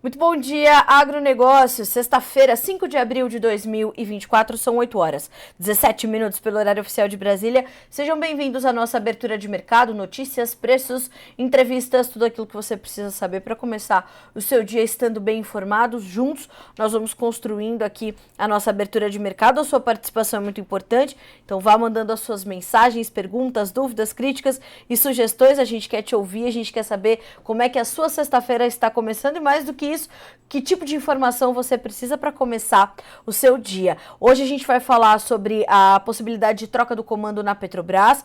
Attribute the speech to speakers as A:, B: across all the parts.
A: Muito bom dia, agronegócio. Sexta-feira, 5 de abril de 2024, são 8 horas, 17 minutos pelo horário oficial de Brasília. Sejam bem-vindos à nossa abertura de mercado, notícias, preços, entrevistas, tudo aquilo que você precisa saber para começar o seu dia estando bem informados. Juntos, nós vamos construindo aqui a nossa abertura de mercado. A sua participação é muito importante, então vá mandando as suas mensagens, perguntas, dúvidas, críticas e sugestões. A gente quer te ouvir, a gente quer saber como é que a sua sexta-feira está começando e mais do que isso, que tipo de informação você precisa para começar o seu dia. Hoje a gente vai falar sobre a possibilidade de troca do comando na Petrobras.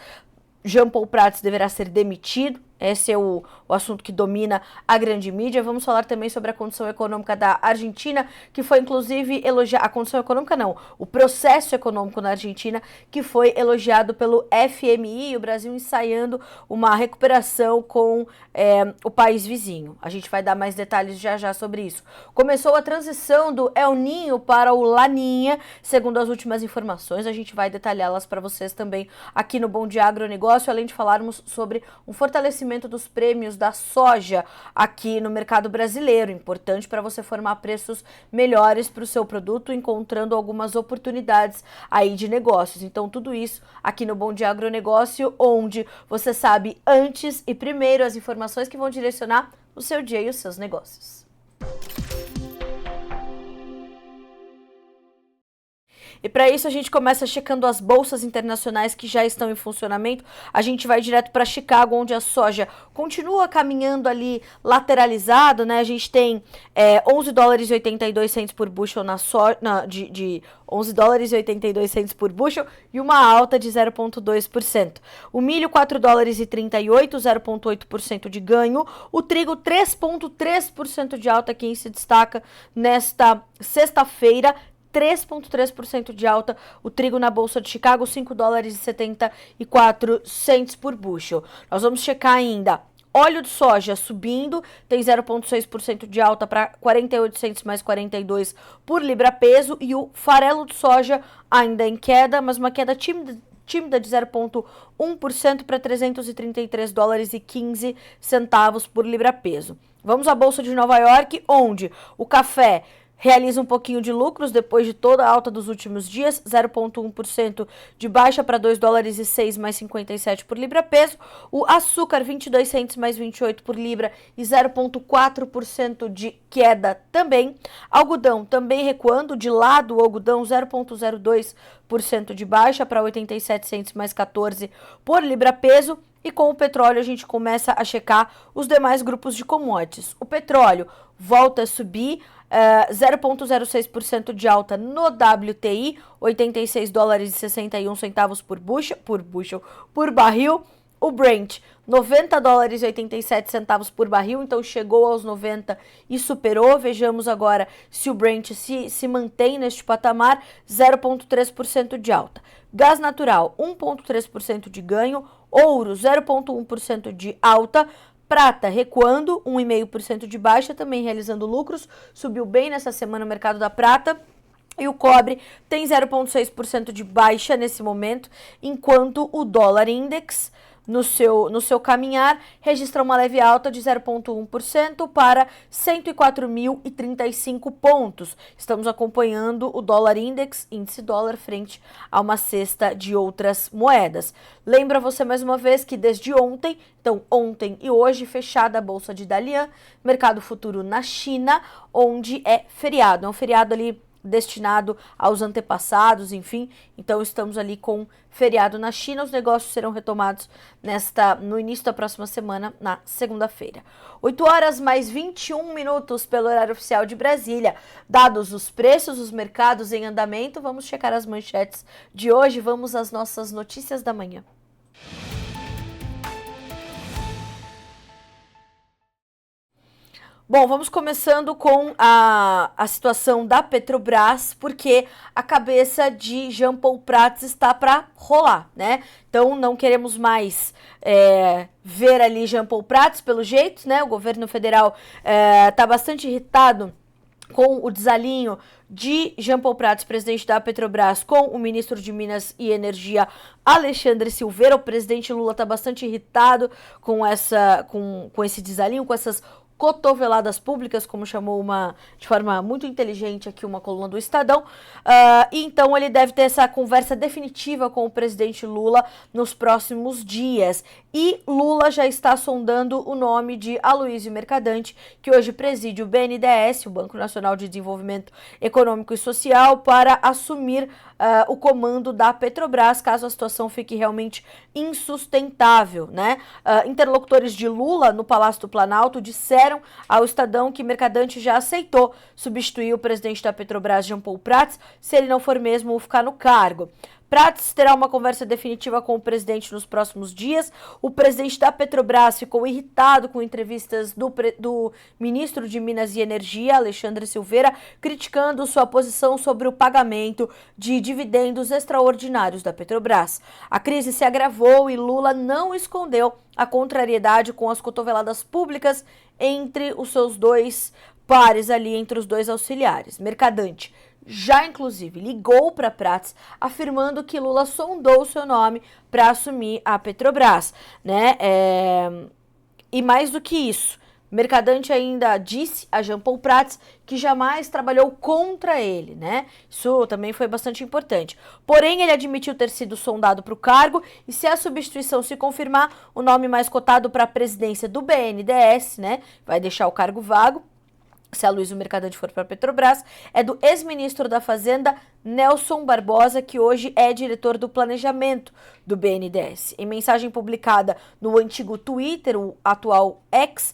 A: Jean Paul Prats deverá ser demitido. Esse é o assunto que domina a grande mídia. Vamos falar também sobre a condição econômica da Argentina, que foi inclusive elogiada. A condição econômica não, o processo econômico na Argentina, que foi elogiado pelo FMI, e o Brasil ensaiando uma recuperação com o país vizinho. A gente vai dar mais detalhes já já sobre isso. Começou a transição do El Niño para o Laninha, segundo as últimas informações. A gente vai detalhá-las para vocês também aqui no Bom Dia Agronegócio, além de falarmos sobre um fortalecimento dos prêmios da soja aqui no mercado brasileiro, importante para você formar preços melhores para o seu produto, encontrando algumas oportunidades aí de negócios. Então tudo isso aqui no Bom Dia Agronegócio, onde você sabe antes e primeiro as informações que vão direcionar o seu dia e os seus negócios. E para isso a gente começa checando as bolsas internacionais que já estão em funcionamento. A gente vai direto para Chicago, onde a soja continua caminhando ali lateralizado, né? A gente tem 11 dólares e 82 centes por bushel na soja, de 11 dólares e 82 centes por bushel e uma alta de 0,2%. O milho 4 dólares e 38, 0,8% de ganho. O trigo 3,3% de alta, quem se destaca nesta sexta-feira. 3,3% de alta, o trigo na Bolsa de Chicago, 5 dólares e 74 centes por bushel. Nós vamos checar ainda óleo de soja subindo, tem 0,6% de alta para 48 centes mais 42 por libra-peso, e o farelo de soja ainda em queda, mas uma queda tímida de 0,1% para 333 dólares e 15 centavos por libra-peso. Vamos à Bolsa de Nova York, onde o café realiza um pouquinho de lucros depois de toda a alta dos últimos dias, 0,1% de baixa para 2 dólares e 6 mais 57 por libra-peso. O açúcar, 22 centes mais 28 por libra e 0,4% de queda também. Algodão também recuando, de lado o algodão, 0,02% de baixa para 87 centes mais 14 por libra-peso. E com o petróleo a gente começa a checar os demais grupos de commodities. O petróleo volta a subir, 0,06% de alta no WTI, 86 dólares e 61 centavos por barril. O Brent, 90 dólares e 87 centavos por barril, então chegou aos 90 e superou. Vejamos agora se o Brent se mantém neste patamar, 0,3% de alta. Gás natural, 1,3% de ganho. Ouro, 0,1% de alta. Prata recuando, 1,5% de baixa, também realizando lucros. Subiu bem nessa semana o mercado da prata. E o cobre tem 0,6% de baixa nesse momento, enquanto o dólar index, no seu caminhar, registra uma leve alta de 0,1% para 104.035 pontos. Estamos acompanhando o dólar index, índice dólar, frente a uma cesta de outras moedas. Lembra você mais uma vez que desde ontem, então ontem e hoje, fechada a Bolsa de Dalian, mercado futuro na China, onde é feriado. É um feriado ali destinado aos antepassados, enfim, então estamos ali com feriado na China. Os negócios serão retomados no início da próxima semana, na segunda-feira. 8 horas mais 21 minutos pelo horário oficial de Brasília. Dados os preços, os mercados em andamento, vamos checar as manchetes de hoje, vamos às nossas notícias da manhã. Bom, vamos começando com a situação da Petrobras, porque a cabeça de Jean Paul Prats está para rolar, né? Então não queremos mais ver ali Jean Paul Prats, pelo jeito, né? O governo federal está bastante irritado com o desalinho de Jean Paul Prats, presidente da Petrobras, com o ministro de Minas e Energia, Alexandre Silveira. O presidente Lula está bastante irritado com esse desalinho, com essas cotoveladas públicas, como chamou de forma muito inteligente aqui uma coluna do Estadão, e então ele deve ter essa conversa definitiva com o presidente Lula nos próximos dias. E Lula já está sondando o nome de Aloysio Mercadante, que hoje preside o BNDES, o Banco Nacional de Desenvolvimento Econômico e Social, para assumir o comando da Petrobras, caso a situação fique realmente insustentável, né? Interlocutores de Lula no Palácio do Planalto disseram ao Estadão que Mercadante já aceitou substituir o presidente da Petrobras, Jean Paul Prats, se ele não for mesmo ficar no cargo. Prats terá uma conversa definitiva com o presidente nos próximos dias. O presidente da Petrobras ficou irritado com entrevistas do ministro de Minas e Energia, Alexandre Silveira, criticando sua posição sobre o pagamento de dividendos extraordinários da Petrobras. A crise se agravou e Lula não escondeu a contrariedade com as cotoveladas públicas entre os seus dois pares ali, entre os dois auxiliares. Mercadante já, inclusive, ligou para Prats, afirmando que Lula sondou o seu nome para assumir a Petrobras, né? E mais do que isso, Mercadante ainda disse a Jean Paul Prats que jamais trabalhou contra ele, né? Isso também foi bastante importante. Porém, ele admitiu ter sido sondado para o cargo e, se a substituição se confirmar, o nome mais cotado para a presidência do BNDES, né? Vai deixar o cargo vago, se a Aloysio Mercadante for para a Petrobras, é do ex-ministro da Fazenda, Nelson Barbosa, que hoje é diretor do planejamento do BNDES. Em mensagem publicada no antigo Twitter, o atual X,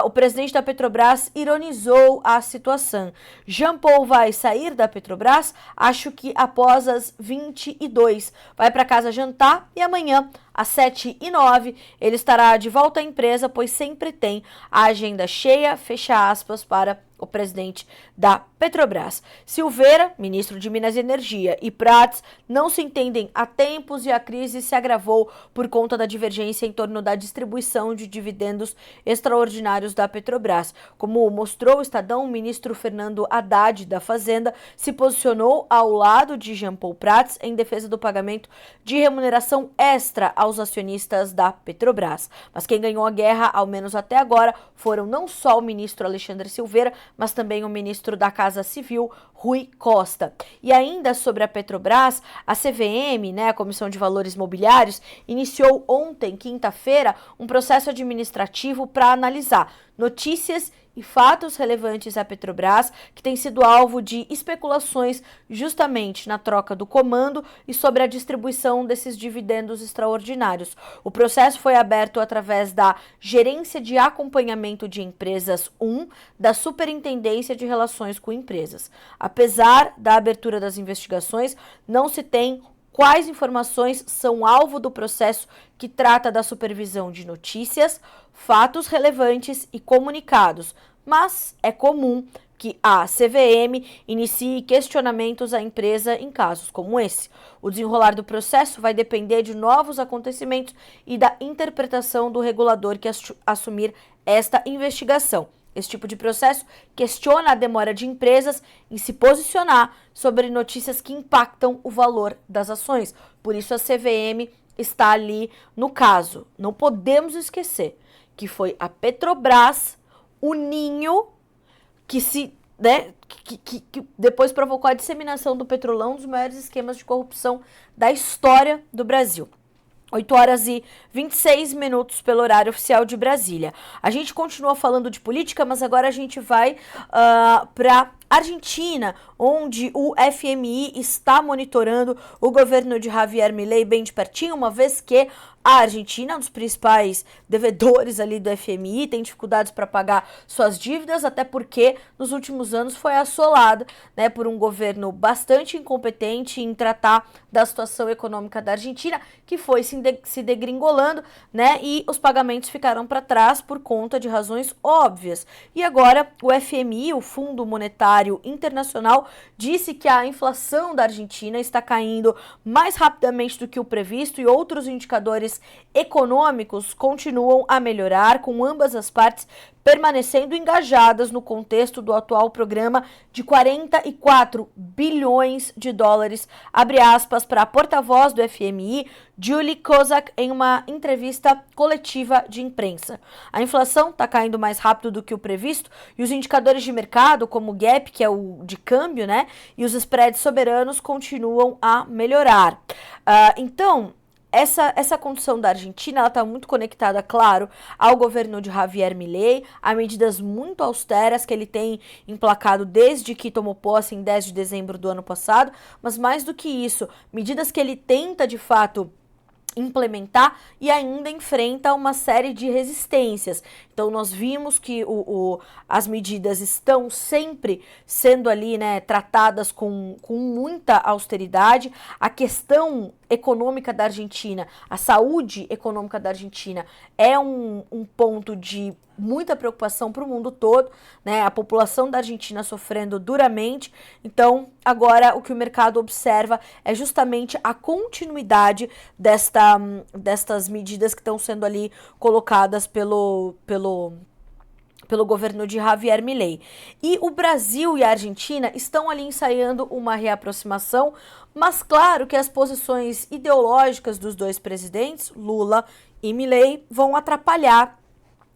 A: o presidente da Petrobras ironizou a situação. Jean Paul vai sair da Petrobras? Acho que após as 22. Vai para casa jantar e amanhã, às 7h09, ele estará de volta à empresa, pois sempre tem a agenda cheia, fecha aspas, para o presidente da Petrobras. Silveira, ministro de Minas e Energia, e Prats não se entendem há tempos e a crise se agravou por conta da divergência em torno da distribuição de dividendos extraordinários da Petrobras. Como mostrou o Estadão, o ministro Fernando Haddad da Fazenda se posicionou ao lado de Jean Paul Prats em defesa do pagamento de remuneração extra aos acionistas da Petrobras. Mas quem ganhou a guerra, ao menos até agora, foram não só o ministro Alexandre Silveira, mas também o ministro da Casa Civil, Rui Costa. E ainda sobre a Petrobras, a CVM, né, a Comissão de Valores Mobiliários, iniciou ontem, quinta-feira, um processo administrativo para analisar notícias e fatos relevantes à Petrobras, que tem sido alvo de especulações justamente na troca do comando e sobre a distribuição desses dividendos extraordinários. O processo foi aberto através da Gerência de Acompanhamento de Empresas 1 da Superintendência de Relações com Empresas. Apesar da abertura das investigações, não se tem quais informações são alvo do processo que trata da supervisão de notícias, fatos relevantes e comunicados, mas é comum que a CVM inicie questionamentos à empresa em casos como esse. O desenrolar do processo vai depender de novos acontecimentos e da interpretação do regulador que assumir esta investigação. Esse tipo de processo questiona a demora de empresas em se posicionar sobre notícias que impactam o valor das ações. Por isso a CVM está ali no caso. Não podemos esquecer que foi a Petrobras, o ninho, que depois provocou a disseminação do Petrolão, um dos maiores esquemas de corrupção da história do Brasil. 8h26 pelo horário oficial de Brasília. A gente continua falando de política, mas agora a gente vai para Argentina, onde o FMI está monitorando o governo de Javier Milei bem de pertinho, uma vez que a Argentina, um dos principais devedores ali do FMI, tem dificuldades para pagar suas dívidas, até porque nos últimos anos foi assolada, né, por um governo bastante incompetente em tratar da situação econômica da Argentina, que foi se degringolando, né, e os pagamentos ficaram para trás por conta de razões óbvias. E agora o FMI, o Fundo Monetário Internacional, disse que a inflação da Argentina está caindo mais rapidamente do que o previsto e outros indicadores econômicos continuam a melhorar, com ambas as partes permanecendo engajadas no contexto do atual programa de 44 bilhões de dólares, abre aspas, para a porta-voz do FMI, Julie Kozak, em uma entrevista coletiva de imprensa. A inflação está caindo mais rápido do que o previsto e os indicadores de mercado, como o gap, que é o de câmbio, né, e os spreads soberanos continuam a melhorar. Então, essa condição da Argentina, ela está muito conectada, claro, ao governo de Javier Milei, a medidas muito austeras que ele tem emplacado desde que tomou posse em 10 de dezembro do ano passado, mas mais do que isso, medidas que ele tenta, de fato, implementar e ainda enfrenta uma série de resistências. Então nós vimos que as medidas estão sempre sendo ali, né, tratadas com muita austeridade. A questão econômica da Argentina, a saúde econômica da Argentina é um ponto de muita preocupação para o mundo todo, né? A população da Argentina sofrendo duramente. Então, agora o que o mercado observa é justamente a continuidade destas medidas que estão sendo ali colocadas pelo governo de Javier Milei. E o Brasil e a Argentina estão ali ensaiando uma reaproximação, mas claro que as posições ideológicas dos dois presidentes, Lula e Milei, vão atrapalhar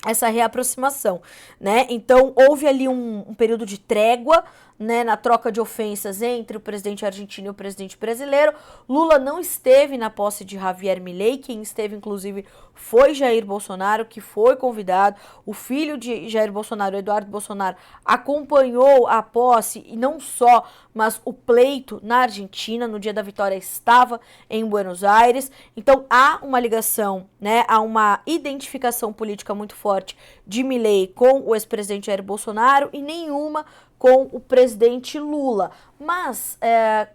A: essa reaproximação, né? Então, houve ali um período de trégua, né, na troca de ofensas entre o presidente argentino e o presidente brasileiro. Lula não esteve na posse de Javier Milei, quem esteve, inclusive, foi Jair Bolsonaro, que foi convidado. O filho de Jair Bolsonaro, Eduardo Bolsonaro, acompanhou a posse, e não só, mas o pleito na Argentina, no dia da vitória estava em Buenos Aires. Então, há uma ligação, né, há uma identificação política muito forte de Milei com o ex-presidente Jair Bolsonaro e nenhuma com o presidente Lula. Mas,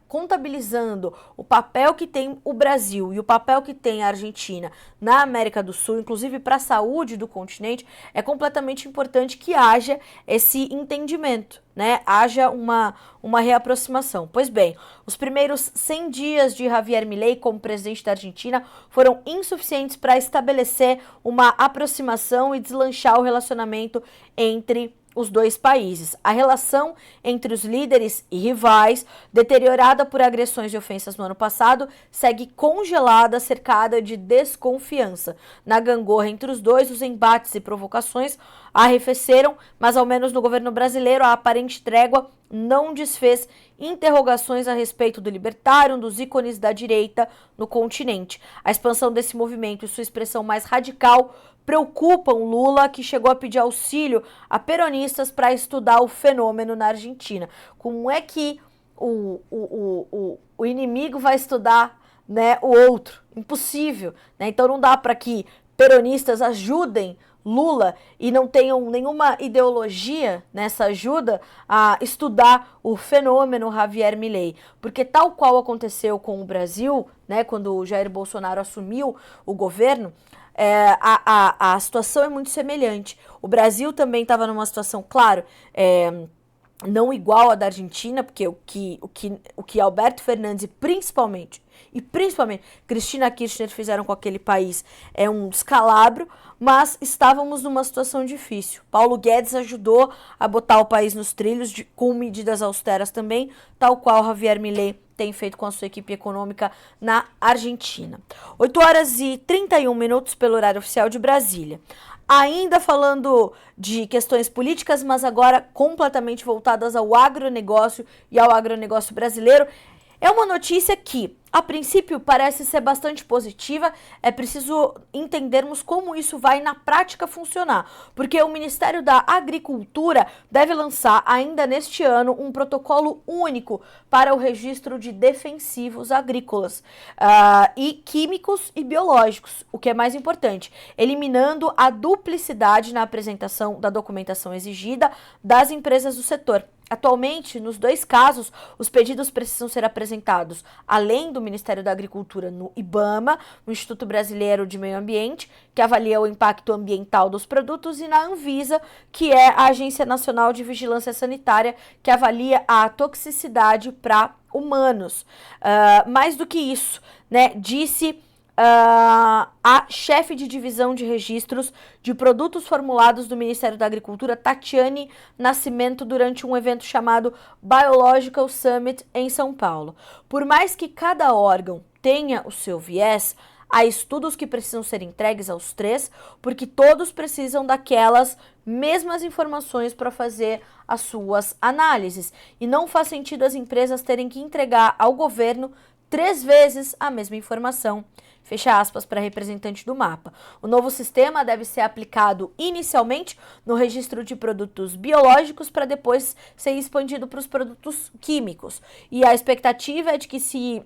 A: contabilizando o papel que tem o Brasil e o papel que tem a Argentina na América do Sul, inclusive para a saúde do continente, é completamente importante que haja esse entendimento, né? Haja uma reaproximação. Pois bem, os primeiros 100 dias de Javier Milei como presidente da Argentina foram insuficientes para estabelecer uma aproximação e deslanchar o relacionamento entre os dois países. A relação entre os líderes e rivais, deteriorada por agressões e ofensas no ano passado, segue congelada, cercada de desconfiança. Na gangorra entre os dois, os embates e provocações arrefeceram, mas ao menos no governo brasileiro a aparente trégua não desfez interrogações a respeito do libertário, um dos ícones da direita no continente. A expansão desse movimento e sua expressão mais radical preocupam Lula, que chegou a pedir auxílio a peronistas para estudar o fenômeno na Argentina. Como é que o inimigo vai estudar, né, o outro? Impossível, né? Então não dá para que peronistas ajudem Lula e não tenham nenhuma ideologia nessa ajuda a estudar o fenômeno Javier Milei. Porque tal qual aconteceu com o Brasil, né, quando o Jair Bolsonaro assumiu o governo, a situação é muito semelhante. O Brasil também estava numa situação, claro, não igual à da Argentina, porque o que Alberto Fernandes e principalmente Cristina Kirchner fizeram com aquele país é um descalabro, mas estávamos numa situação difícil. Paulo Guedes ajudou a botar o país nos trilhos com medidas austeras também, tal qual Javier Milei tem feito com a sua equipe econômica na Argentina. 8h31 pelo horário oficial de Brasília. Ainda falando de questões políticas, mas agora completamente voltadas ao agronegócio e ao agronegócio brasileiro, é uma notícia que, a princípio, parece ser bastante positiva. É preciso entendermos como isso vai na prática funcionar, porque o Ministério da Agricultura deve lançar ainda neste ano um protocolo único para o registro de defensivos agrícolas e químicos e biológicos, o que é mais importante, eliminando a duplicidade na apresentação da documentação exigida das empresas do setor. Atualmente, nos dois casos, os pedidos precisam ser apresentados, além do Ministério da Agricultura, no IBAMA, no Instituto Brasileiro de Meio Ambiente, que avalia o impacto ambiental dos produtos, e na Anvisa, que é a Agência Nacional de Vigilância Sanitária, que avalia a toxicidade para humanos. Mais do que isso, né, disse a chefe de divisão de registros de produtos formulados do Ministério da Agricultura, Tatiane Nascimento, durante um evento chamado Biological Summit em São Paulo. Por mais que cada órgão tenha o seu viés, há estudos que precisam ser entregues aos três, porque todos precisam daquelas mesmas informações para fazer as suas análises. E não faz sentido as empresas terem que entregar ao governo 3 vezes a mesma informação. Fecha aspas para representante do MAPA. O novo sistema deve ser aplicado inicialmente no registro de produtos biológicos para depois ser expandido para os produtos químicos. E a expectativa é de que se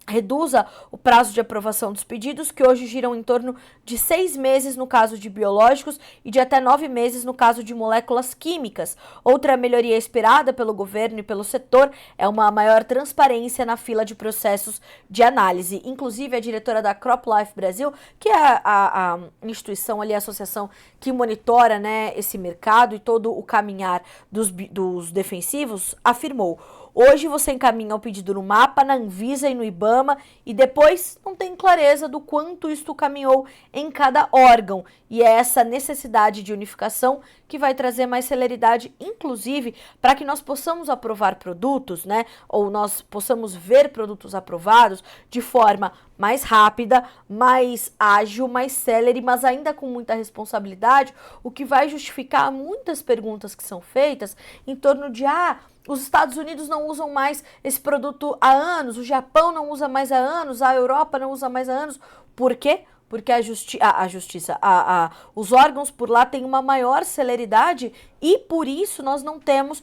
A: reduza o prazo de aprovação dos pedidos, que hoje giram em torno de 6 meses no caso de biológicos e de até 9 meses no caso de moléculas químicas. Outra melhoria esperada pelo governo e pelo setor é uma maior transparência na fila de processos de análise. Inclusive, a diretora da CropLife Brasil, que é a instituição ali, a associação que monitora, né, esse mercado e todo o caminhar dos defensivos, afirmou: hoje você encaminha o pedido no MAPA, na Anvisa e no IBAMA e depois não tem clareza do quanto isto caminhou em cada órgão. E é essa necessidade de unificação que vai trazer mais celeridade, inclusive, para que nós possamos aprovar produtos, né? Ou nós possamos ver produtos aprovados de forma mais rápida, mais ágil, mais célere, mas ainda com muita responsabilidade, o que vai justificar muitas perguntas que são feitas em torno de os Estados Unidos não usam mais esse produto há anos, o Japão não usa mais há anos, a Europa não usa mais há anos. Por quê? Porque os órgãos por lá têm uma maior celeridade e por isso nós não temos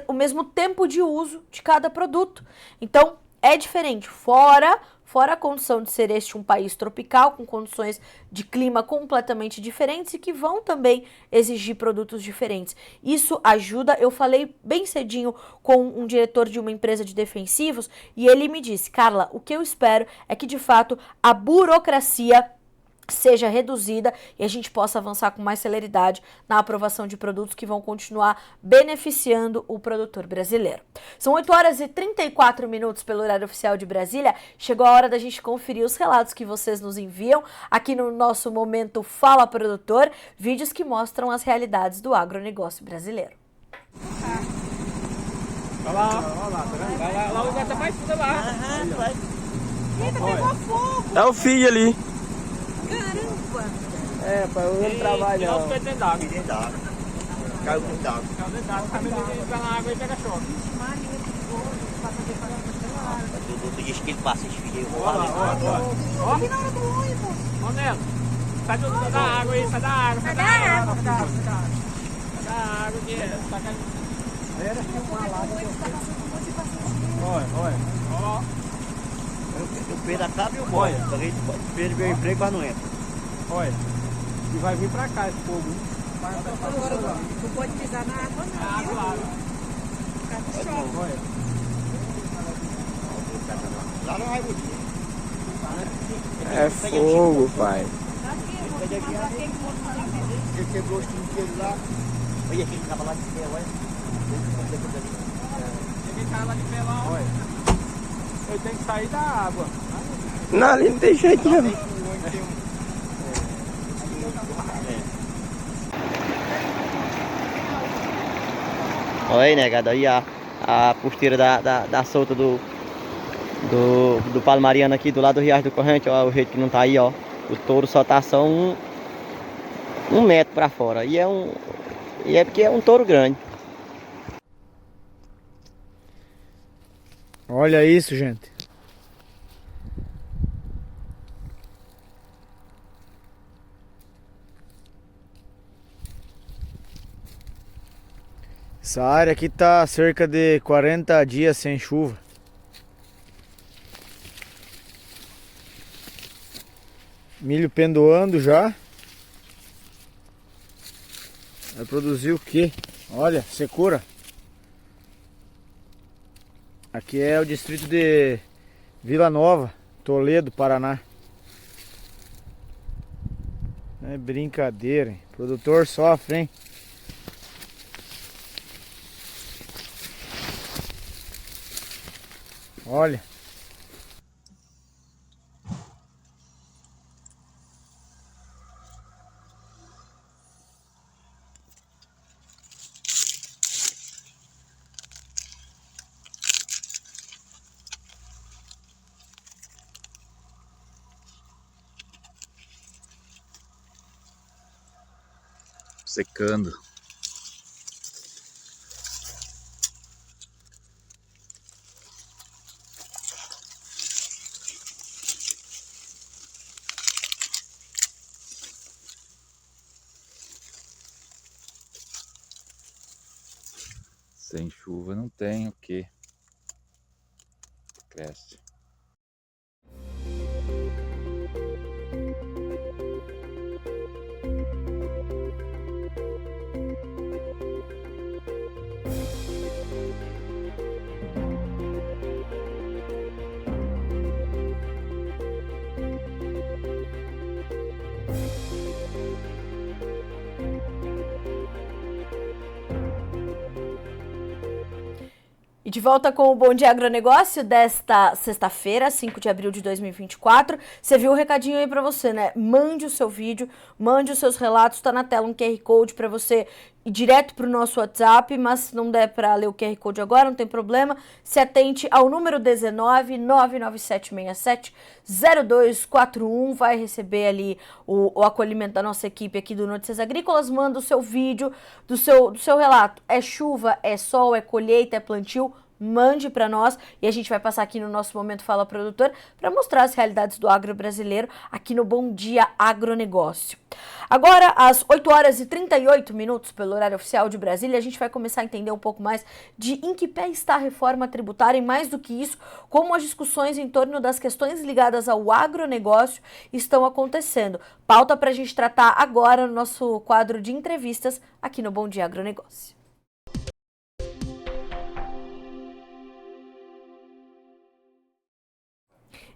A: o mesmo tempo de uso de cada produto. Então, é diferente, fora a condição de ser este um país tropical, com condições de clima completamente diferentes e que vão também exigir produtos diferentes. Isso ajuda. Eu falei bem cedinho com um diretor de uma empresa de defensivos e ele me disse: Carla, o que eu espero é que de fato a burocracia seja reduzida e a gente possa avançar com mais celeridade na aprovação de produtos que vão continuar beneficiando o produtor brasileiro. São 8h34 pelo horário oficial de Brasília. Chegou a hora da gente conferir os relatos que vocês nos enviam aqui no nosso Momento Fala Produtor, vídeos que mostram as realidades do agronegócio brasileiro.
B: Olha lá, tá vendo? Vai lá, o lugar tá mais fundo lá.
C: Vai. Eita, pegou fogo!
D: É o filho ali.
C: Caramba!
D: É, pai, eu não trabalho não.
B: Ficou dentro d'água.
C: Dentro da água. Caiu dentro da água.
B: Caiu dentro d'água, ele vai na água e pega choque.
C: Todo dia que ele passa, esse filho
B: Olha lá, ó.
C: aqui na hora do ônibus.
B: Ó, Nelo. Sai da água aí, sai da água. Sai da água. Sai da água, que tá caindo. Olha. Ó.
C: O Pedro acaba e o boia. O Pedro ganha emprego, mas não entra.
B: Olha. E vai vir pra cá esse fogo.
E: Não pode pisar na água, não.
B: Água lá. Olha.
C: Lá não vai muito.
D: É fogo, pai.
C: Ele quebrou os times dele lá. Olha aquele cara lá de pé, olha.
B: Cheguei cara lá de pé lá, olha. Ele tem que sair da água.
D: Não, ali não tem jeito não.
F: Olha aí, negado, aí a posteira da solta do Palmariano aqui do lado do Riacho do Corrente, ó, o jeito que não tá aí, ó. O touro só tá só um metro pra fora. E é porque é um touro grande.
G: Olha isso, gente. Essa área aqui tá cerca de 40 dias sem chuva. Milho pendoando já. Vai produzir o quê? Olha, secura. Aqui é o distrito de Vila Nova, Toledo, Paraná. É brincadeira, hein? O produtor sofre, hein? Olha.
H: secando. Sem chuva não tem o que cresce.
A: E de volta com o Bom Dia Agronegócio desta sexta-feira, 5 de abril de 2024. Você viu o recadinho aí para você, né? Mande o seu vídeo, mande os seus relatos, tá na tela um QR Code para você ir direto pro nosso WhatsApp, mas se não der para ler o QR Code agora, não tem problema. Se atente ao número 19 99767 0241, vai receber ali o acolhimento da nossa equipe aqui do Notícias Agrícolas. Manda o seu vídeo do seu relato. É chuva, é sol, é colheita, é plantio? Mande para nós e a gente vai passar aqui no nosso Momento Fala Produtor para mostrar as realidades do agro brasileiro aqui no Bom Dia Agronegócio. Agora, às 8 horas e 38 minutos, pelo horário oficial de Brasília, a gente vai começar a entender um pouco mais de em que pé está a reforma tributária e, mais do que isso, como as discussões em torno das questões ligadas ao agronegócio estão acontecendo. Pauta para a gente tratar agora no nosso quadro de entrevistas aqui no Bom Dia Agronegócio.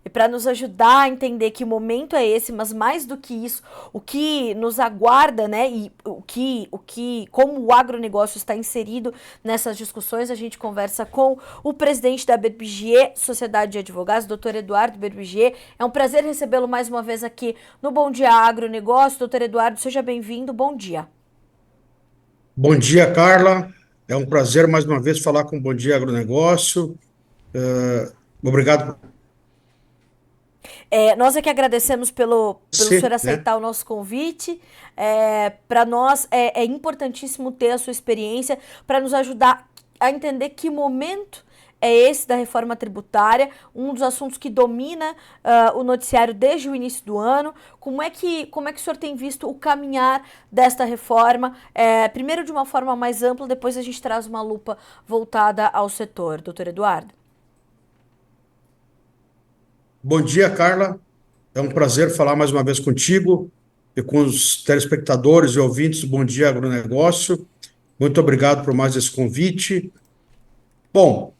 A: E para nos ajudar a entender que momento é esse, mas mais do que isso, o que nos aguarda, né, e como o agronegócio está inserido nessas discussões, a gente conversa com o presidente da Berbigier, Sociedade de Advogados, Dr. Eduardo Berbigier. É um prazer recebê-lo mais uma vez aqui no Bom Dia Agronegócio. Dr. Eduardo, seja bem-vindo, bom dia.
I: Bom dia, Carla. É um prazer mais uma vez falar com o Bom Dia Agronegócio. Obrigado por
A: nós é que agradecemos pelo senhor aceitar o nosso convite. Para nós é importantíssimo ter a sua experiência para nos ajudar a entender que momento é esse da reforma tributária, um dos assuntos que domina o noticiário desde o início do ano. Como é que o senhor tem visto o caminhar desta reforma? Primeiro de uma forma mais ampla, depois a gente traz uma lupa voltada ao setor. Doutor Eduardo.
I: Bom dia, Carla. É um prazer falar mais uma vez contigo e com os telespectadores e ouvintes do Bom Dia Agronegócio. Muito obrigado por mais esse convite. Bom,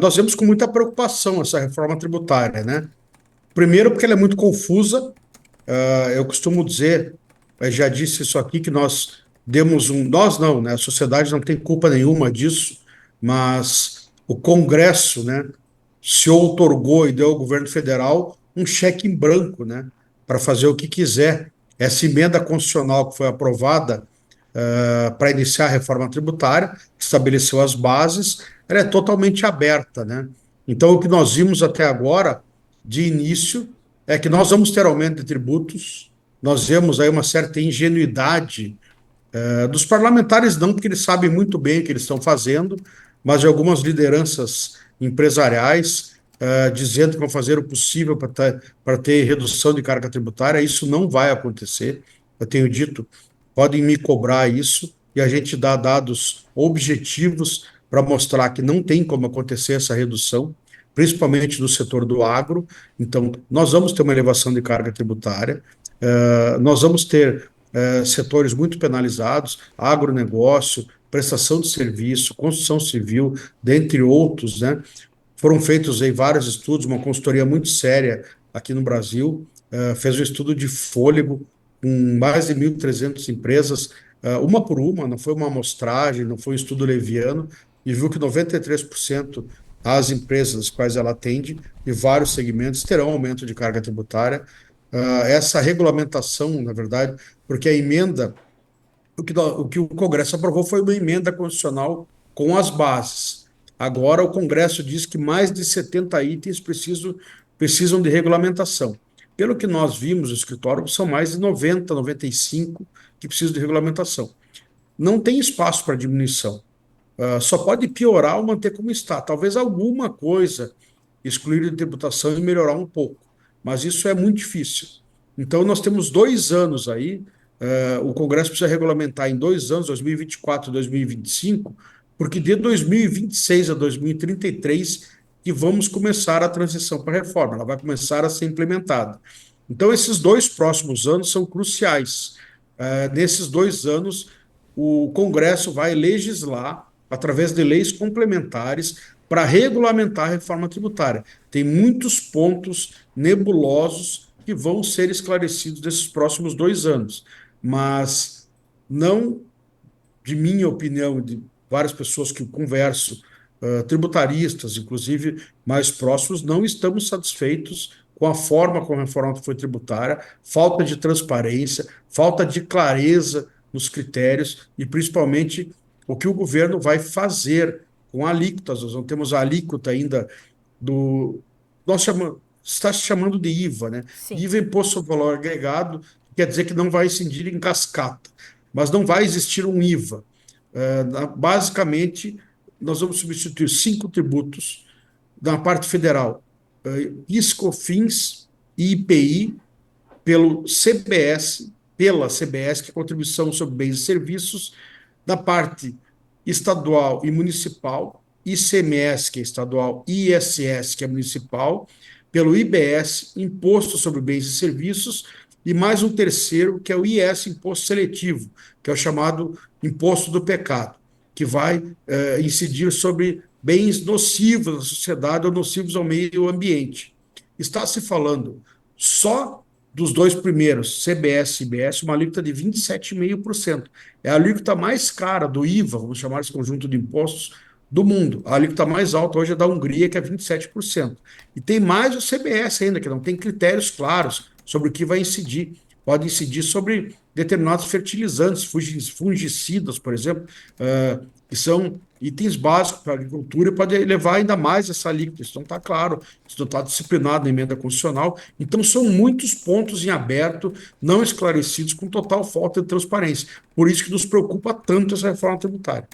I: nós vemos com muita preocupação essa reforma tributária, né? Primeiro porque ela é muito confusa. Eu costumo dizer, já disse isso aqui, que nós demos nós não, né? A sociedade não tem culpa nenhuma disso, mas o Congresso, né, se outorgou e deu ao governo federal um cheque em branco, né, para fazer o que quiser. Essa emenda constitucional que foi aprovada para iniciar a reforma tributária, que estabeleceu as bases, ela é totalmente aberta, né? Então, o que nós vimos até agora, de início, é que nós vamos ter aumento de tributos, nós vemos aí uma certa ingenuidade dos parlamentares, não, porque eles sabem muito bem o que eles estão fazendo, mas de algumas lideranças empresariais dizendo que vão fazer o possível para ter redução de carga tributária. Isso não vai acontecer. Eu tenho dito, podem me cobrar isso, e a gente dá dados objetivos para mostrar que não tem como acontecer essa redução, principalmente no setor do agro. Então, nós vamos ter uma elevação de carga tributária, nós vamos ter setores muito penalizados, agronegócio, prestação de serviço, construção civil, dentre outros, né? Foram feitos aí vários estudos, uma consultoria muito séria aqui no Brasil, fez um estudo de fôlego com mais de 1.300 empresas, uma por uma, não foi uma amostragem, não foi um estudo leviano, e viu que 93% das empresas às quais ela atende, e vários segmentos, terão aumento de carga tributária. Essa regulamentação, na verdade, porque a emenda, o que o Congresso aprovou foi uma emenda constitucional com as bases. Agora o Congresso diz que mais de 70 itens precisam de regulamentação. Pelo que nós vimos no escritório, são mais de 90, 95 que precisam de regulamentação. não tem espaço para diminuição. Só pode piorar ou manter como está. Talvez alguma coisa excluir de tributação e melhorar um pouco, mas isso é muito difícil. Então, nós temos 2 anos aí, o Congresso precisa regulamentar em 2 anos, 2024 e 2025, porque de 2026 a 2033 que vamos começar a transição para a reforma, ela vai começar a ser implementada. Então, esses 2 próximos anos são cruciais. Nesses 2 anos, o Congresso vai legislar, através de leis complementares, para regulamentar a reforma tributária. Tem muitos pontos nebulosos que vão ser esclarecidos nesses próximos 2 anos, mas não, de minha opinião, de várias pessoas que eu converso, tributaristas, inclusive mais próximos, não estamos satisfeitos com a forma como a reforma foi tributária, falta de transparência, falta de clareza nos critérios e, principalmente, o que o governo vai fazer com alíquotas. Nós não temos a alíquota ainda do... está se chamando de IVA, né?
A: Sim.
I: IVA, Imposto sobre Valor Agregado, quer dizer que não vai incidir em cascata, mas não vai existir um IVA. Basicamente, nós vamos substituir 5 tributos na parte federal, PIS, COFINS e IPI, pela CBS, que é a Contribuição sobre Bens e Serviços, da parte estadual e municipal, ICMS, que é estadual, e ISS, que é municipal, pelo IBS, Imposto sobre Bens e Serviços, e mais um terceiro, que é o IS, Imposto Seletivo, que é o chamado Imposto do Pecado, que vai incidir sobre bens nocivos à sociedade ou nocivos ao meio ambiente. Está se falando só dos 2 primeiros, CBS e IBS, uma alíquota de 27,5%. É a alíquota mais cara do IVA, vamos chamar esse conjunto de impostos, do mundo. A alíquota mais alta hoje é da Hungria, que é 27%. E tem mais o CBS ainda, que não tem critérios claros sobre o que vai incidir. Pode incidir sobre determinados fertilizantes, fungicidas, por exemplo, que são itens básicos para a agricultura e pode elevar ainda mais essa alíquota. Isso não está claro, isso não está disciplinado na emenda constitucional. Então, são muitos pontos em aberto, não esclarecidos, com total falta de transparência. Por isso que nos preocupa tanto essa reforma tributária.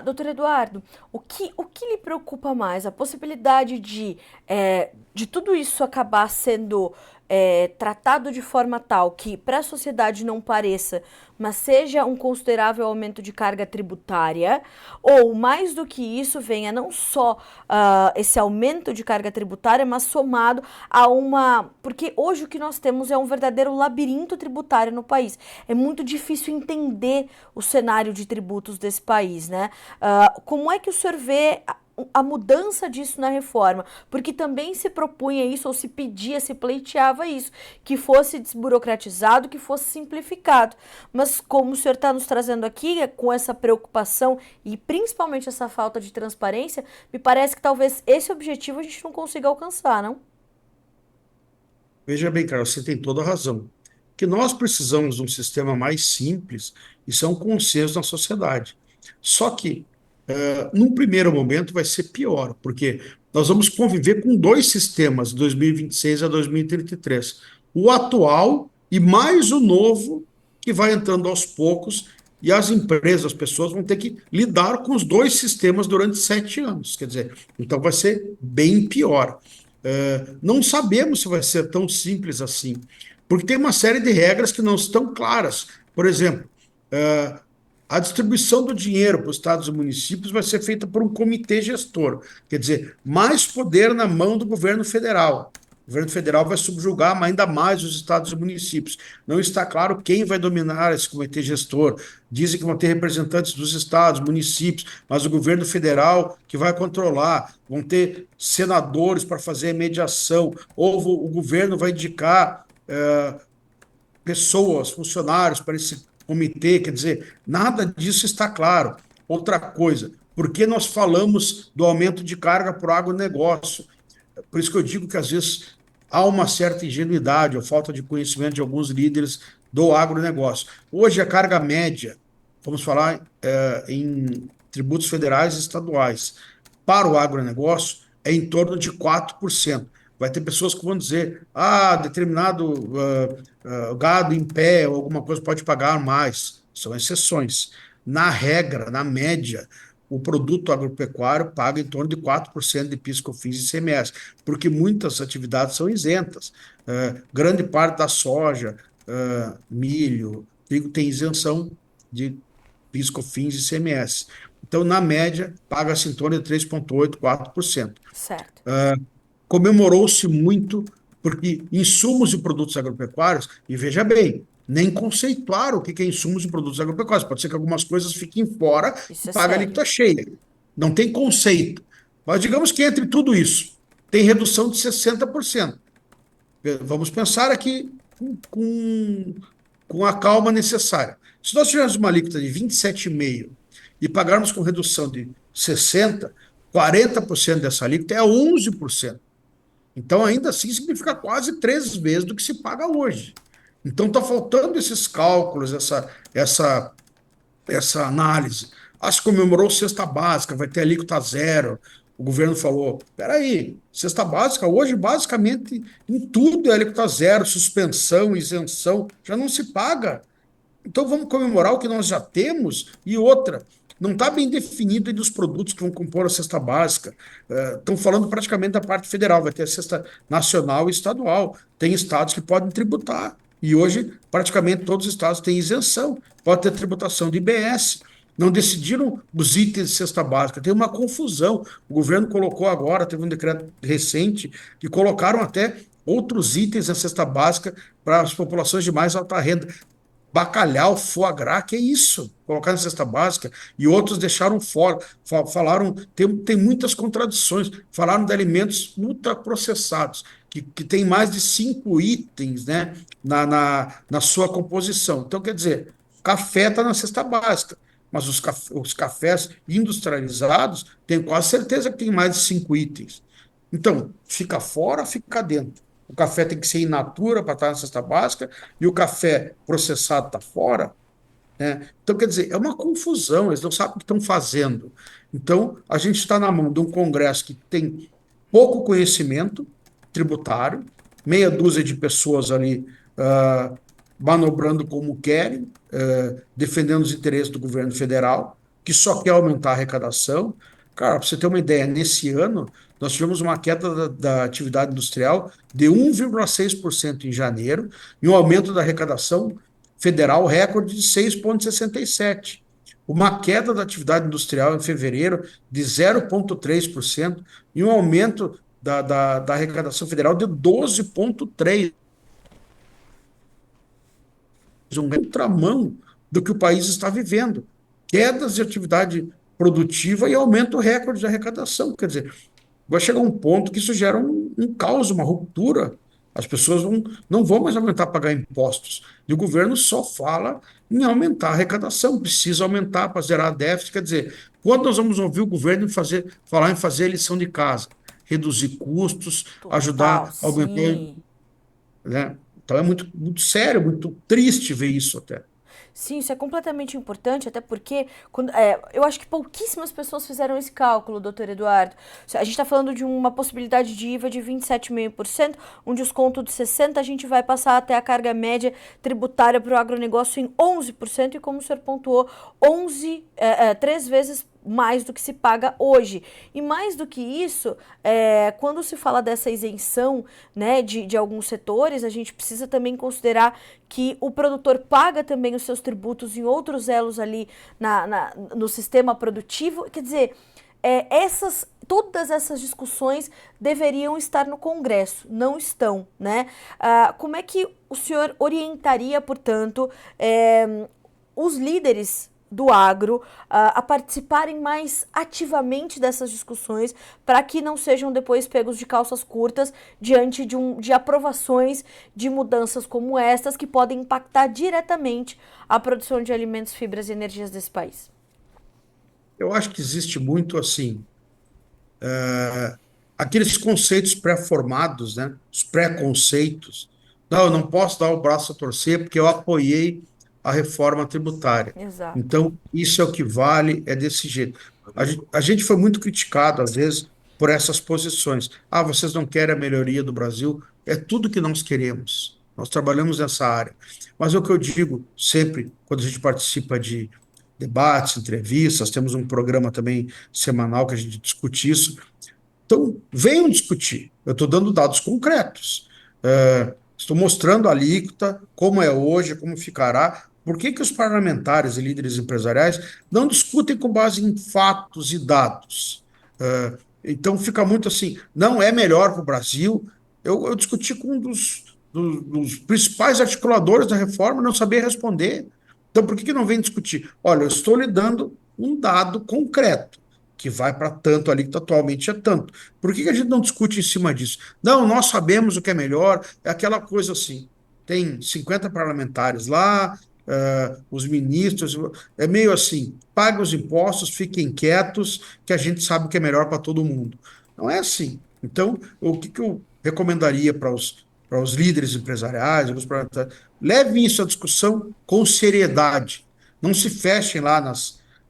A: Doutor Eduardo, o que lhe preocupa mais? A possibilidade de tudo isso acabar sendo tratado de forma tal que para a sociedade não pareça, mas seja um considerável aumento de carga tributária, ou mais do que isso venha não só esse aumento de carga tributária, mas somado a porque hoje o que nós temos é um verdadeiro labirinto tributário no país. É muito difícil entender o cenário de tributos desse país, né? Como é que o senhor vê a mudança disso na reforma? Porque também se propunha isso, ou se pedia, se pleiteava isso, que fosse desburocratizado, que fosse simplificado. Mas como o senhor está nos trazendo aqui, com essa preocupação e principalmente essa falta de transparência, me parece que talvez esse objetivo a gente não consiga alcançar, não?
I: Veja bem, Carlos, você tem toda a razão. Que nós precisamos de um sistema mais simples, isso é um consenso na sociedade. Só que num primeiro momento vai ser pior, porque nós vamos conviver com 2 sistemas, de 2026 a 2033. O atual e mais o novo, que vai entrando aos poucos, e as empresas, as pessoas vão ter que lidar com os 2 sistemas durante 7 anos. Quer dizer, então vai ser bem pior. Não sabemos se vai ser tão simples assim, porque tem uma série de regras que não estão claras. Por exemplo, a distribuição do dinheiro para os estados e municípios vai ser feita por um comitê gestor, quer dizer, mais poder na mão do governo federal. O governo federal vai subjugar ainda mais os estados e municípios. Não está claro quem vai dominar esse comitê gestor. Dizem que vão ter representantes dos estados, municípios, mas o governo federal que vai controlar. Vão ter senadores para fazer a mediação, ou o governo vai indicar pessoas, funcionários para esse comitê, quer dizer, nada disso está claro. Outra coisa, por que nós falamos do aumento de carga para o agronegócio? Por isso que eu digo que, às vezes, há uma certa ingenuidade ou falta de conhecimento de alguns líderes do agronegócio. Hoje, a carga média, vamos falar em tributos federais e estaduais, para o agronegócio, é em torno de 4%. Vai ter pessoas que vão dizer, determinado gado em pé ou alguma coisa pode pagar mais. são exceções. Na regra, na média, o produto agropecuário paga em torno de 4% de PIS, COFINS e ICMS, porque muitas atividades são isentas. Grande parte da soja, milho, trigo tem isenção de PIS, COFINS e ICMS. Então, na média, paga-se em torno de 3,8%, 4%.
A: Certo.
I: Comemorou-se muito, porque insumos e produtos agropecuários, e veja bem, nem conceituaram o que é insumos e produtos agropecuários. Pode ser que algumas coisas fiquem fora
A: Isso
I: e
A: é
I: paga a
A: sério.
I: alíquota cheia. Não tem conceito. Mas digamos que entre tudo isso, tem redução de 60%. Vamos pensar aqui com a calma necessária. Se nós tivermos uma alíquota de 27,5% e pagarmos com redução de 60%, 40% dessa alíquota é 11%. Então, ainda assim, significa quase 3 vezes do que se paga hoje. Então, está faltando esses cálculos, essa análise. Se comemorou cesta básica, vai ter alíquota zero. O governo falou, peraí, cesta básica, hoje, basicamente, em tudo é alíquota zero, suspensão, isenção, já não se paga. Então, vamos comemorar o que nós já temos. E outra, não está bem definido dos produtos que vão compor a cesta básica. Estão falando praticamente da parte federal, vai ter a cesta nacional e estadual. Tem estados que podem tributar. E hoje, praticamente todos os estados têm isenção. Pode ter tributação de IBS. Não decidiram os itens de cesta básica. Tem uma confusão. O governo colocou agora, teve um decreto recente, que colocaram até outros itens na cesta básica para as populações de mais alta renda. Bacalhau, foie gras, que é isso? Colocar na cesta básica, e outros deixaram fora, falaram, tem muitas contradições, falaram de alimentos ultraprocessados, que tem mais de 5 itens, né, na sua composição. Então, quer dizer, café está na cesta básica, mas os cafés industrializados, tenho quase certeza que tem mais de 5 itens. Então, fica fora, fica dentro. O café tem que ser in natura para estar na cesta básica, e o café processado está fora, né? Então, quer dizer, é uma confusão, eles não sabem o que estão fazendo. Então, a gente está na mão de um Congresso que tem pouco conhecimento tributário, meia dúzia de pessoas ali manobrando como querem, defendendo os interesses do governo federal, que só quer aumentar a arrecadação. Cara, para você ter uma ideia, nesse ano, nós tivemos uma queda da atividade industrial de 1,6% em janeiro e um aumento da arrecadação federal recorde de 6,67%. Uma queda da atividade industrial em fevereiro de 0,3% e um aumento da arrecadação federal de 12,3%. Um contramão do que o país está vivendo. Quedas de atividade produtiva e aumento recorde de arrecadação. Quer dizer, vai chegar um ponto que isso gera um caos, uma ruptura. As pessoas não vão mais aguentar pagar impostos. E o governo só fala em aumentar a arrecadação, precisa aumentar para zerar déficit. Quer dizer, quando nós vamos ouvir o governo falar em fazer a lição de casa, reduzir custos, ajudar a aumentar, né? Então é muito, muito sério, muito triste ver isso até.
A: Sim, isso é completamente importante, até porque eu acho que pouquíssimas pessoas fizeram esse cálculo, doutor Eduardo. A gente está falando de uma possibilidade de IVA de 27,5%, um desconto de 60%, a gente vai passar até a carga média tributária para o agronegócio em 11%, e como o senhor pontuou, 3 vezes mais do que se paga hoje. E mais do que isso, quando se fala dessa isenção, né, de alguns setores, a gente precisa também considerar que o produtor paga também os seus tributos em outros elos ali no sistema produtivo. Quer dizer, todas essas discussões deveriam estar no Congresso, não estão, né? Como é que o senhor orientaria, portanto, os líderes do agro a participarem mais ativamente dessas discussões, para que não sejam depois pegos de calças curtas diante de aprovações de mudanças como estas, que podem impactar diretamente a produção de alimentos, fibras e energias desse país?
I: Eu acho que existe muito assim, aqueles conceitos pré-formados, né? Os preconceitos. Não, eu não posso dar o braço a torcer porque eu apoiei a reforma tributária.
A: Exato.
I: Então, isso é o que vale, é desse jeito. A gente foi muito criticado, às vezes, por essas posições. Vocês não querem a melhoria do Brasil? É tudo que nós queremos. nós trabalhamos nessa área. Mas é o que eu digo sempre, quando a gente participa de debates, entrevistas, temos um programa também semanal que a gente discute isso. Então, venham discutir. Eu estou dando dados concretos. Estou mostrando a alíquota, como é hoje, como ficará. Por que que os parlamentares e líderes empresariais não discutem com base em fatos e dados? Então, fica muito assim, não é melhor para o Brasil. Eu discuti com um dos principais articuladores da reforma, não sabia responder. Então, por que que não vem discutir? Olha, eu estou lhe dando um dado concreto, que vai para tanto ali, que atualmente é tanto. Por que que a gente não discute em cima disso? Não, nós sabemos o que é melhor, é aquela coisa assim, tem 50 parlamentares lá, os ministros, é meio assim, paguem os impostos, fiquem quietos, que a gente sabe o que é melhor para todo mundo. Não é assim. Então, o que que eu recomendaria para os líderes empresariais, os parlamentares? Levem isso à discussão com seriedade. Não se fechem lá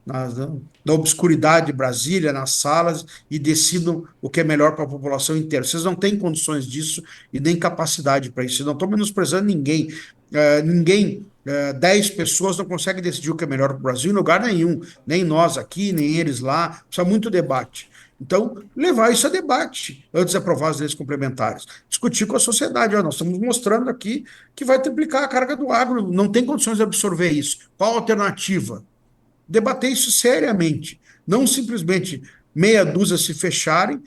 I: na obscuridade de Brasília, nas salas, e decidam o que é melhor para a população inteira. Vocês não têm condições disso e nem capacidade para isso. Vocês não estão menosprezando ninguém. Ninguém, 10 pessoas não conseguem decidir o que é melhor para o Brasil em lugar nenhum. Nem nós aqui, nem eles lá. Precisa muito debate. Então, levar isso a debate antes de aprovar as leis complementares. Discutir com a sociedade. Nós estamos mostrando aqui que vai triplicar a carga do agro. Não tem condições de absorver isso. Qual a alternativa? Debater isso seriamente. Não simplesmente meia dúzia se fecharem,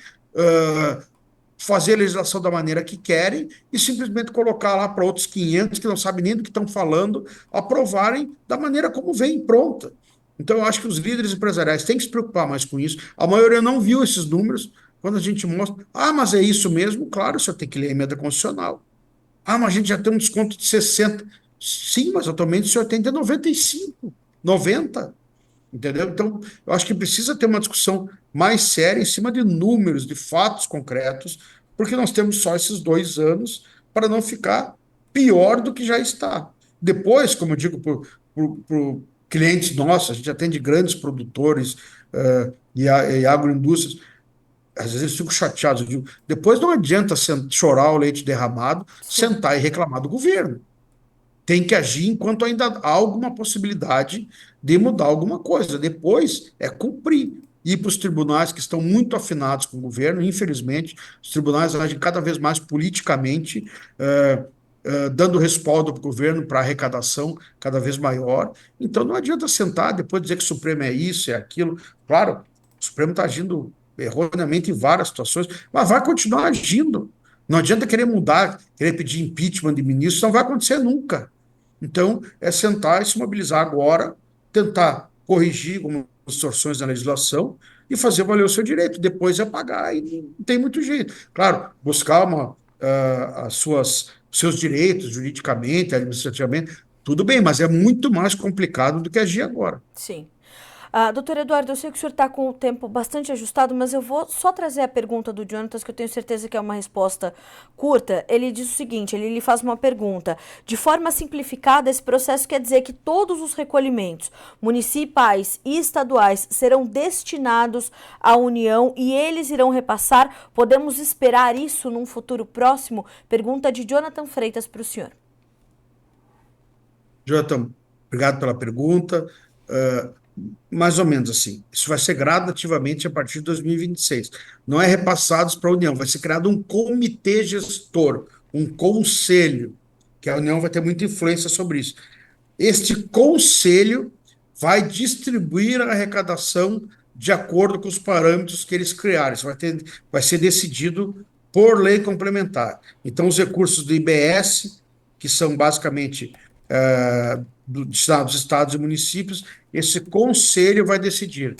I: fazer a legislação da maneira que querem e simplesmente colocar lá para outros 500 que não sabem nem do que estão falando, aprovarem da maneira como vem pronta. Então, eu acho que os líderes empresariais têm que se preocupar mais com isso. A maioria não viu esses números. Quando a gente mostra, mas é isso mesmo? Claro, o senhor tem que ler a emenda constitucional. Mas a gente já tem um desconto de 60%. Sim, mas atualmente o senhor tem de 95%, 90%. Entendeu? Então, eu acho que precisa ter uma discussão mais séria em cima de números, de fatos concretos, porque nós temos só esses 2 anos para não ficar pior do que já está. Depois, como eu digo para clientes nossos, a gente atende grandes produtores e agroindústrias, às vezes eles ficam chateados. Eu digo, depois não adianta chorar o leite derramado, sentar e reclamar do governo. Tem que agir enquanto ainda há alguma possibilidade de mudar alguma coisa. Depois é cumprir. Ir para os tribunais que estão muito afinados com o governo, infelizmente, os tribunais agem cada vez mais politicamente, dando respaldo para o governo, para arrecadação cada vez maior. Então não adianta sentar depois dizer que o Supremo é isso, é aquilo. Claro, o Supremo está agindo erroneamente em várias situações, mas vai continuar agindo. Não adianta querer mudar, querer pedir impeachment de ministro, isso não vai acontecer nunca. Então, é sentar e se mobilizar agora, tentar corrigir algumas distorções na legislação e fazer valer o seu direito. Depois é pagar, e não tem muito jeito. Claro, buscar os seus direitos juridicamente, administrativamente, tudo bem, mas é muito mais complicado do que agir agora.
A: Sim. Doutor Eduardo, eu sei que o senhor está com o tempo bastante ajustado, mas eu vou só trazer a pergunta do Jonatas, que eu tenho certeza que é uma resposta curta. Ele diz o seguinte, ele lhe faz uma pergunta. De forma simplificada, esse processo quer dizer que todos os recolhimentos municipais e estaduais serão destinados à União e eles irão repassar? Podemos esperar isso num futuro próximo? Pergunta de Jonathan Freitas para o senhor.
I: Jonathan, obrigado pela pergunta. Mais ou menos assim. Isso vai ser gradativamente a partir de 2026. Não é repassados para a União, vai ser criado um comitê gestor, um conselho, que a União vai ter muita influência sobre isso. Este conselho vai distribuir a arrecadação de acordo com os parâmetros que eles criarem. Isso vai ser decidido por lei complementar. Então, os recursos do IBS, que são basicamente dos estados e municípios, esse conselho vai decidir.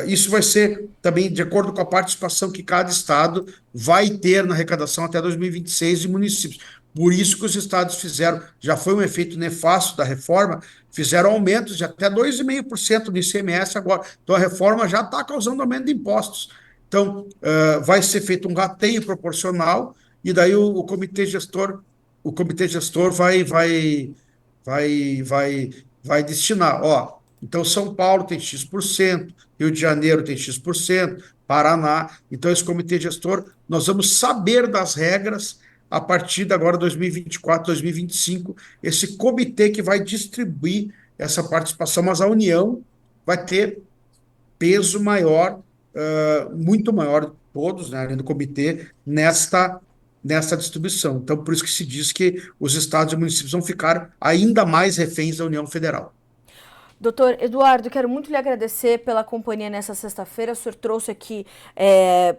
I: Isso vai ser também de acordo com a participação que cada estado vai ter na arrecadação até 2026 de municípios. Por isso que os estados fizeram, já foi um efeito nefasto da reforma, fizeram aumentos de até 2,5% do ICMS agora. Então a reforma já está causando aumento de impostos. Então vai ser feito um rateio proporcional e daí o comitê gestor vai destinar, então São Paulo tem X%, Rio de Janeiro tem X%, Paraná. Então esse comitê gestor, nós vamos saber das regras a partir de agora 2024, 2025, esse comitê que vai distribuir essa participação, mas a União vai ter peso maior, muito maior de todos, né, além do comitê, nesta distribuição. Então, por isso que se diz que os estados e municípios vão ficar ainda mais reféns da União Federal.
A: Doutor Eduardo, quero muito lhe agradecer pela companhia nessa sexta-feira. O senhor trouxe aqui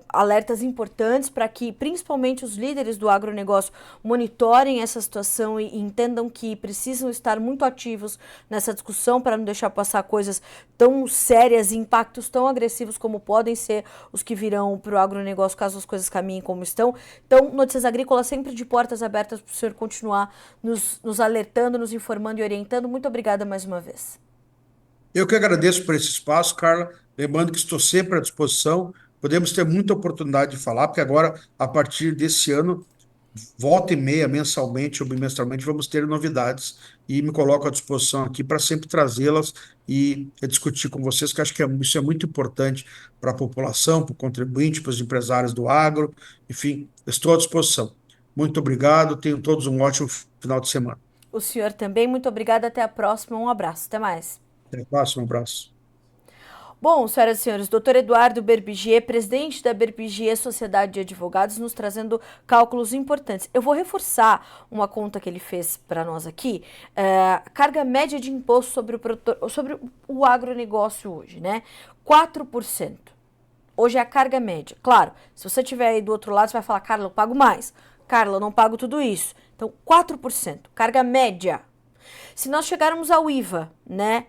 A: alertas importantes para que, principalmente, os líderes do agronegócio monitorem essa situação e entendam que precisam estar muito ativos nessa discussão para não deixar passar coisas tão sérias e impactos tão agressivos como podem ser os que virão para o agronegócio caso as coisas caminhem como estão. Então, Notícias Agrícolas sempre de portas abertas para o senhor continuar nos alertando, nos informando e orientando. Muito obrigada mais uma vez.
I: Eu que agradeço por esse espaço, Carla, lembrando que estou sempre à disposição, podemos ter muita oportunidade de falar, porque agora, a partir desse ano, volta e meia, mensalmente ou bimestralmente, vamos ter novidades e me coloco à disposição aqui para sempre trazê-las e discutir com vocês, que acho que isso é muito importante para a população, para o contribuinte, para os empresários do agro, enfim, estou à disposição. Muito obrigado, tenham todos um ótimo final de semana.
A: O senhor também, muito obrigada, até a próxima, um abraço, até mais.
I: Até a próxima, um abraço.
A: Bom, senhoras e senhores, doutor Eduardo Berbigier, presidente da Berbigier Sociedade de Advogados, nos trazendo cálculos importantes. Eu vou reforçar uma conta que ele fez para nós aqui, carga média de imposto sobre o agronegócio hoje, né? 4%. Hoje é a carga média. Claro, se você estiver aí do outro lado, você vai falar, Carla, eu pago mais. Carla, eu não pago tudo isso. Então, 4%, carga média. Se nós chegarmos ao IVA, né,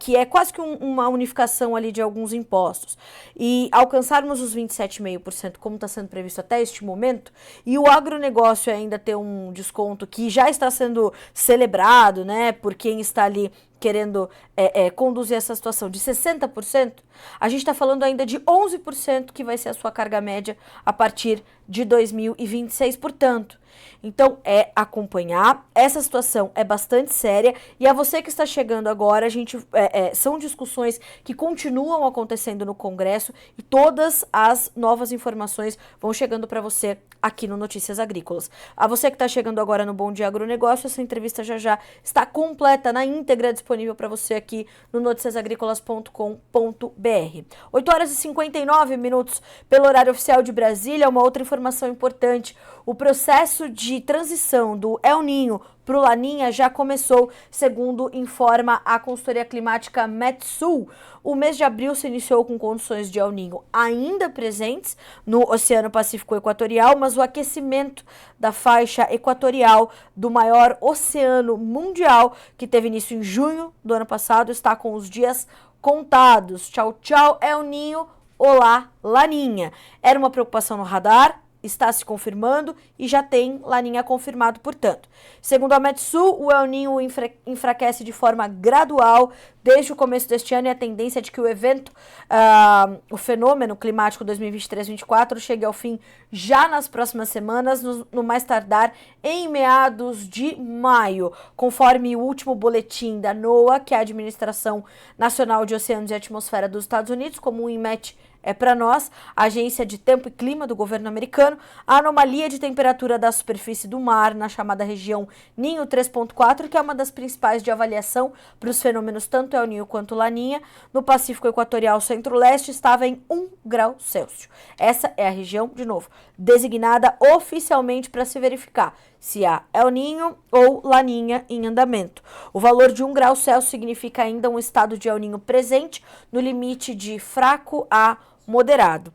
A: que é quase que uma unificação ali de alguns impostos, e alcançarmos os 27,5%, como está sendo previsto até este momento, e o agronegócio ainda ter um desconto que já está sendo celebrado, né, por quem está ali querendo conduzir essa situação de 60%, a gente está falando ainda de 11% que vai ser a sua carga média a partir de 2026, portanto. Então, acompanhar. Essa situação é bastante séria e a você que está chegando agora, a gente são discussões que continuam acontecendo no Congresso e todas as novas informações vão chegando para você aqui no Notícias Agrícolas. A você que está chegando agora no Bom Dia Agronegócio, essa entrevista já está completa, na íntegra, disponível para você aqui no noticiasagricolas.com.br. 8h59 pelo horário oficial de Brasília. Uma outra informação importante: o processo de transição do El Niño para o Laninha já começou, segundo informa a consultoria climática Metsul. O mês de abril se iniciou com condições de El Niño ainda presentes no Oceano Pacífico Equatorial, mas o aquecimento da faixa equatorial do maior oceano mundial, que teve início em junho do ano passado, está com os dias contados. Tchau, tchau, El Niño, olá, Laninha. Era uma preocupação no radar, está se confirmando e já tem Laninha confirmado, portanto. Segundo a Metsul, o El Niño enfraquece de forma gradual desde o começo deste ano e a tendência é de que o evento, o fenômeno climático 2023-24, chegue ao fim já nas próximas semanas, no mais tardar em meados de maio, conforme o último boletim da NOAA, que é a Administração Nacional de Oceanos e Atmosfera dos Estados Unidos, como o INMET para nós, a Agência de Tempo e Clima do governo americano. A anomalia de temperatura da superfície do mar na chamada região Ninho 3.4, que é uma das principais de avaliação para os fenômenos tanto El Niño quanto Laninha, no Pacífico Equatorial Centro-Leste, estava em 1 grau Celsius. Essa é a região, de novo, designada oficialmente para se verificar se há El Niño ou Laninha em andamento. O valor de 1 grau Celsius significa ainda um estado de El Niño presente no limite de fraco a moderado.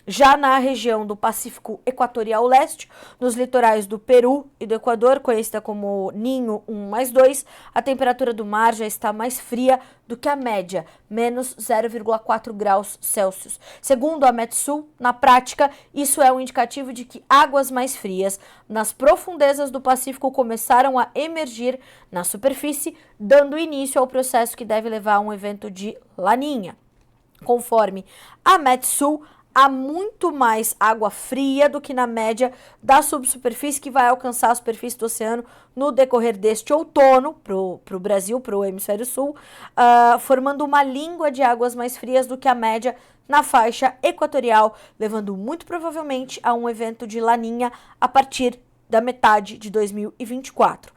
A: Já na região do Pacífico Equatorial Leste, nos litorais do Peru e do Equador, conhecida como Ninho 1+2, a temperatura do mar já está mais fria do que a média, menos 0,4 graus Celsius. Segundo a Metsul, na prática, isso é um indicativo de que águas mais frias nas profundezas do Pacífico começaram a emergir na superfície, dando início ao processo que deve levar a um evento de Laninha. Conforme a Metsul, há muito mais água fria do que na média da subsuperfície, que vai alcançar a superfície do oceano no decorrer deste outono, para o Brasil, para o hemisfério sul, formando uma língua de águas mais frias do que a média na faixa equatorial, levando muito provavelmente a um evento de Laninha a partir da metade de 2024.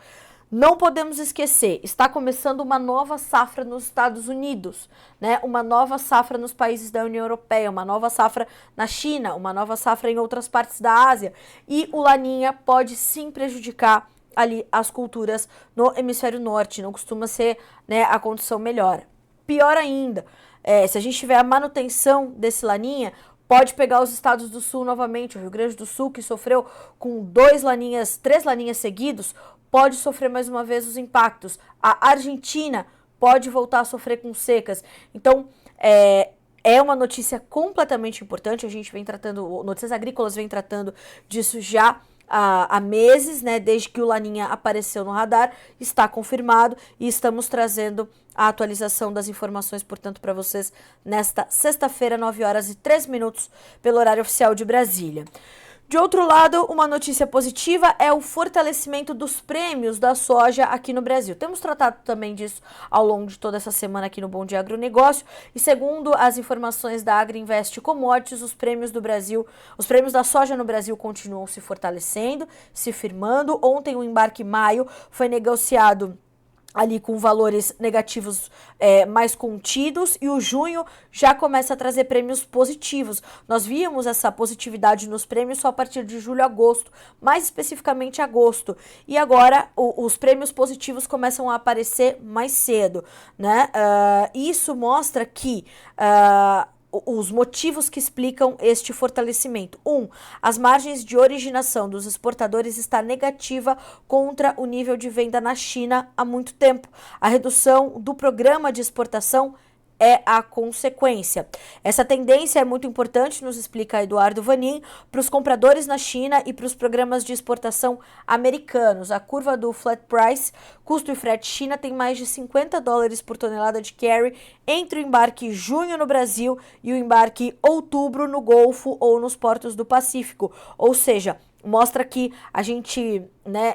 A: Não podemos esquecer, está começando uma nova safra nos Estados Unidos, né? Uma nova safra nos países da União Europeia, uma nova safra na China, uma nova safra em outras partes da Ásia. E o Laninha pode sim prejudicar ali as culturas no hemisfério norte, não costuma ser, né, a condição melhor. Pior ainda, se a gente tiver a manutenção desse Laninha, pode pegar os estados do sul novamente, o Rio Grande do Sul, que sofreu com 3 laninhas seguidos, pode sofrer mais uma vez os impactos. A Argentina pode voltar a sofrer com secas. Então, é uma notícia completamente importante. A gente vem tratando, Notícias Agrícolas vem tratando disso já há meses, né? Desde que o Laninha apareceu no radar, está confirmado e estamos trazendo a atualização das informações, portanto, para vocês nesta sexta-feira, 9h03, pelo horário oficial de Brasília. De outro lado, uma notícia positiva é o fortalecimento dos prêmios da soja aqui no Brasil. Temos tratado também disso ao longo de toda essa semana aqui no Bom Dia Agronegócio e segundo as informações da Agrinvest Commodities, os prêmios da soja no Brasil continuam se fortalecendo, se firmando. Ontem o embarque maio foi negociado ali com valores negativos mais contidos, e o junho já começa a trazer prêmios positivos. Nós víamos essa positividade nos prêmios só a partir de julho a agosto, mais especificamente agosto, e agora os prêmios positivos começam a aparecer mais cedo, né? Isso mostra que os motivos que explicam este fortalecimento. As margens de originação dos exportadores está negativa contra o nível de venda na China há muito tempo. A redução do programa de exportação é a consequência. Essa tendência é muito importante, nos explica Eduardo Vanin, para os compradores na China e para os programas de exportação americanos. A curva do flat price, custo e frete China, tem mais de $50 por tonelada de carry entre o embarque junho no Brasil e o embarque outubro no Golfo ou nos portos do Pacífico. Ou seja, mostra que a gente, né,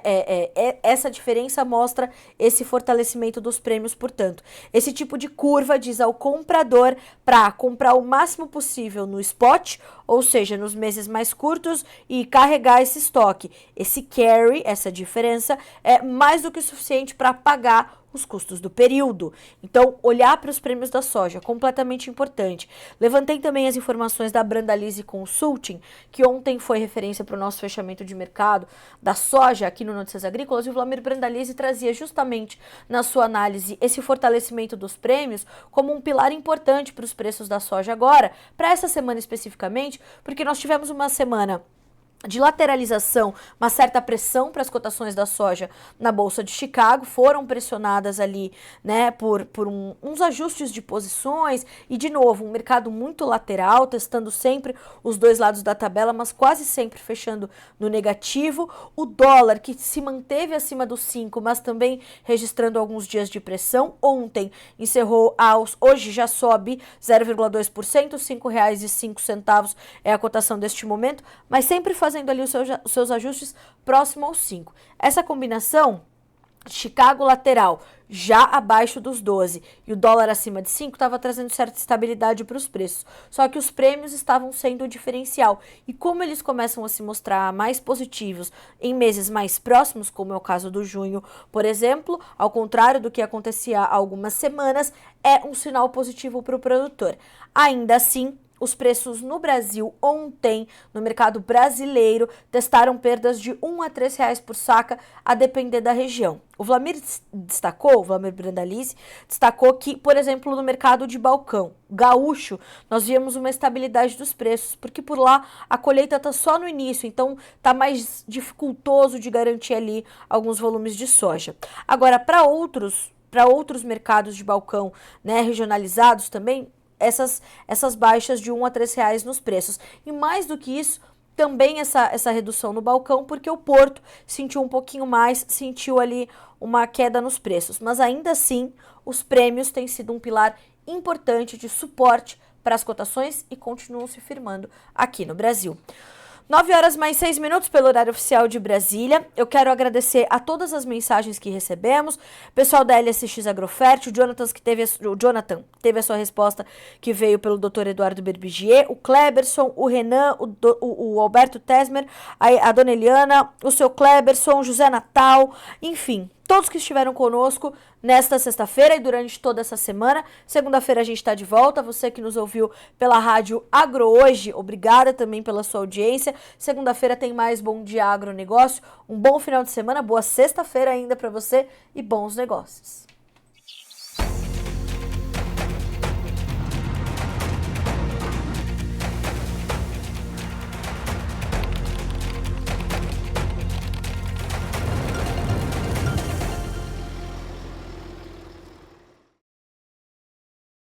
A: essa diferença mostra esse fortalecimento dos prêmios, portanto. Esse tipo de curva diz ao comprador para comprar o máximo possível no spot, ou seja, nos meses mais curtos, e carregar esse estoque. Esse carry, essa diferença, é mais do que suficiente para pagar os custos do período. Então, olhar para os prêmios da soja, completamente importante. Levantei também as informações da Brandalize Consulting, que ontem foi referência para o nosso fechamento de mercado da soja aqui no Notícias Agrícolas, e o Vlamir Brandalize trazia justamente na sua análise esse fortalecimento dos prêmios como um pilar importante para os preços da soja agora, para essa semana especificamente, porque nós tivemos uma semana de lateralização, uma certa pressão para as cotações da soja na Bolsa de Chicago, foram pressionadas ali, né, por uns ajustes de posições e, de novo, um mercado muito lateral, testando sempre os dois lados da tabela, mas quase sempre fechando no negativo. O dólar, que se manteve acima dos 5, mas também registrando alguns dias de pressão, ontem encerrou hoje já sobe 0,2%, R$ 5,05 é a cotação deste momento, mas sempre fazendo ali os seus ajustes próximo aos 5. Essa combinação, Chicago lateral já abaixo dos 12 e o dólar acima de 5, estava trazendo certa estabilidade para os preços. Só que os prêmios estavam sendo o diferencial. E como eles começam a se mostrar mais positivos em meses mais próximos, como é o caso do junho, por exemplo, ao contrário do que acontecia há algumas semanas, é um sinal positivo para o produtor. Ainda assim, os preços no Brasil ontem, no mercado brasileiro, testaram perdas de R$ 1 a R$ 3 por saca, a depender da região. O Vlamir Brandalize destacou que, por exemplo, no mercado de balcão gaúcho, nós víamos uma estabilidade dos preços, porque por lá a colheita está só no início, então está mais dificultoso de garantir ali alguns volumes de soja. Agora, para outros mercados de balcão, né, regionalizados também, essas baixas de R$ 1 a R$ 3 nos preços. E mais do que isso, também essa redução no balcão, porque o Porto sentiu um pouquinho mais, sentiu ali uma queda nos preços. Mas ainda assim, os prêmios têm sido um pilar importante de suporte para as cotações e continuam se firmando aqui no Brasil. 9 horas mais 6 minutos pelo horário oficial de Brasília. Eu quero agradecer a todas as mensagens que recebemos. Pessoal da LSX Agrofert, o Jonathan teve a sua resposta que veio pelo Dr. Eduardo Berbigier, o Kleberson, o Renan, o Alberto Tesmer, a Dona Eliana, o seu Kleberson, o José Natal, enfim, todos que estiveram conosco nesta sexta-feira e durante toda essa semana. Segunda-feira a gente está de volta. Você que nos ouviu pela rádio Agro Hoje, obrigada também pela sua audiência. Segunda-feira tem mais Bom Dia Agronegócio. Um bom final de semana, boa sexta-feira ainda para você e bons negócios.